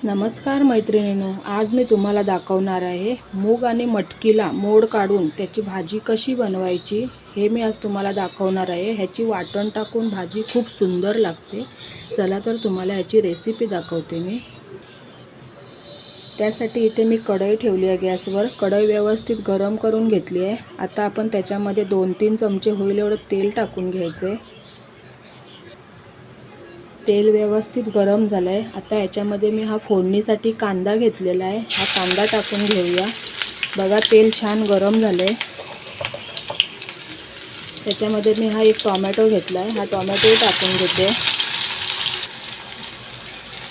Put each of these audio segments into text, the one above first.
नमस्कार मैत्रिणींनो, आज मी तुम्हाला दाखवणार आहे मूग आणि मटकीला मोड काढून त्याची भाजी कशी बनवायची हे मी आज तुम्हाला दाखवणार आहे। ह्याची वाटण टाकून भाजी खूप सुंदर लागते। चला तर तुम्हाला ह्याची रेसिपी दाखवते मी। त्यासाठी इथे मी कढई ठेवली आहे गॅसवर। कढई व्यवस्थित गरम करून घेतली आहे। आता आपण त्याच्यामध्ये 2-3 चमचे होईल एवढं तेल टाकून घ्यायचे। तेल व्यवस्थित गरम झालंय। आता याच्यामध्ये मी हा फोडणीसाठी कांदा घेतलेला आहे। हा कांदा टाकून घेऊया। बघा तेल छान गरम झालंय। त्याच्यामध्ये मी हा एक टोमॅटो घेतलाय। हा टोमॅटो टाकून घेते।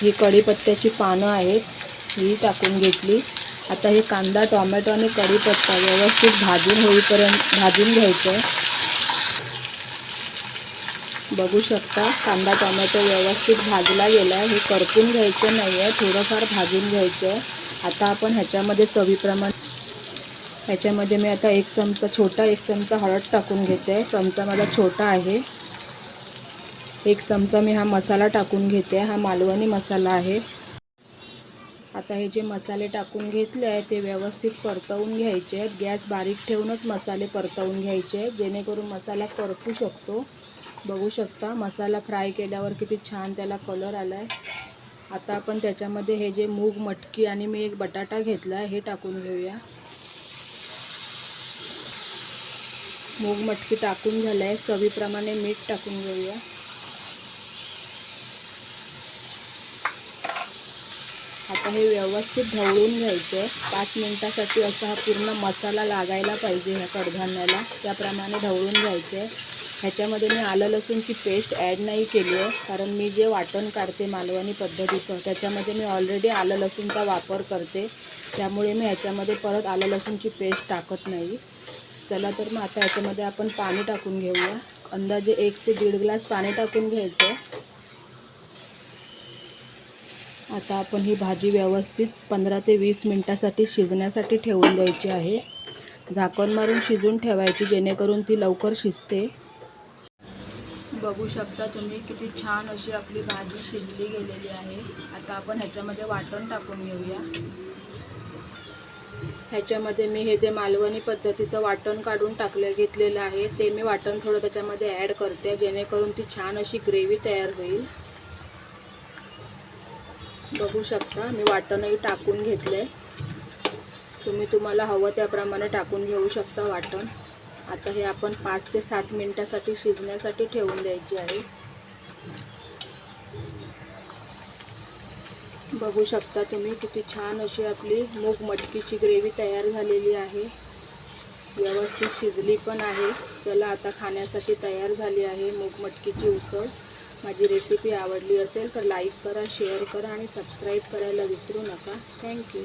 ही कढीपत्त्याची पानं आहेत, ही टाकून घेतली। आता हे कांदा, टोमॅटो आणि कढीपत्ता व्यवस्थित भाजून घ्यायचं। बघू शकता कांदा टोमॅटो व्यवस्थित भाजला गेला आहे। हे करपून घ्यायचं नाही आहे, थोडंफार भाजून घ्यायचं आहे। आता आपण ह्याच्यामध्ये चवीप्रमाणे ह्याच्यामध्ये मी आता एक चमचा हळद टाकून घेते। चमचा माझा छोटा आहे। 1 चमचा मी हा मसाला टाकून घेते। हा मालवणी मसाला आहे। आता हे जे मसाले टाकून घेतले आहे ते व्यवस्थित परतवून घ्यायचे आहेत। गॅस बारीक ठेवूनच मसाले परतवून घ्यायचे आहेत, जेणेकरून मसाला करपू शकतो। बघू शकता मसाला फ्राय केल्यावर किती छान त्याला कलर आलाय। आता आपण त्याच्यामध्ये हे जे मूग, मटकी आणि मी एक बटाटा घेतला हे टाकून घेऊया। मूग मटकी टाकून झालंय। चवीप्रमाणे मीठ टाकून घेऊया। आता हे व्यवस्थित ढवळून घ्यायचं। 5 मिनिटासाठी असा हा पूर्ण मसाला लागायला पाहिजे ह्या कडधान्याला, त्याप्रमाणे ढवळून घ्यायचं। ह्याच्यामध्ये मी आलं लसूणची पेस्ट ॲड नाही केली आहे, कारण मी जे वाटण काढते मालवणी पद्धतीचं त्याच्यामध्ये मी ऑलरेडी आलं लसूणचा वापर करते, त्यामुळे मी ह्याच्यामध्ये परत आलं लसूणची पेस्ट टाकत नाही। चला तर मग आता ह्याच्यामध्ये आपण पाणी टाकून घेऊया। अंदाजे 1 ते 1.5 ग्लास पाणी टाकून घ्यायचं। आता आपण ही भाजी व्यवस्थित 15 ते 20 मिनिटासाठी शिजण्यासाठी ठेवून द्यायची आहे। झाकण मारून शिजून ठेवायची, जेणेकरून ती लवकर शिजते। बघू शकता तुम्ही किती छान अशी आपली भाजी शिजली गेलेली आहे। आता आपण ह्याच्यामध्ये वाटण टाकून घेऊया। ह्याच्यामध्ये मी हे जे मालवणी पद्धतीचं वाटण काढून घेतलेलं आहे ते मी वाटण थोडं त्याच्यामध्ये ॲड करते, जेणेकरून ती छान अशी ग्रेव्ही तयार होईल। बघू शकता मी वाटणही टाकून घेतले। तुम्हाला हवं त्याप्रमाणे टाकून घेऊ शकता वाटण। आता हे आपण 5 ते 7 मिनिटासाठी शिजण्यासाठी ठेवून द्यायची आहे। बघू शकता तुम्ही किती छान अशी आपली मूग मटकीची ग्रेव्ही तयार झालेली आहे। व्यवस्थित शिजली पण आहे। चला आता खाण्यासाठी तयार झाली आहे मूग मटकीची उसळ। माझी रेसिपी आवडली असेल तर लाईक करा, शेअर करा आणि सबस्क्राईब करायला विसरू नका। थँक्यू।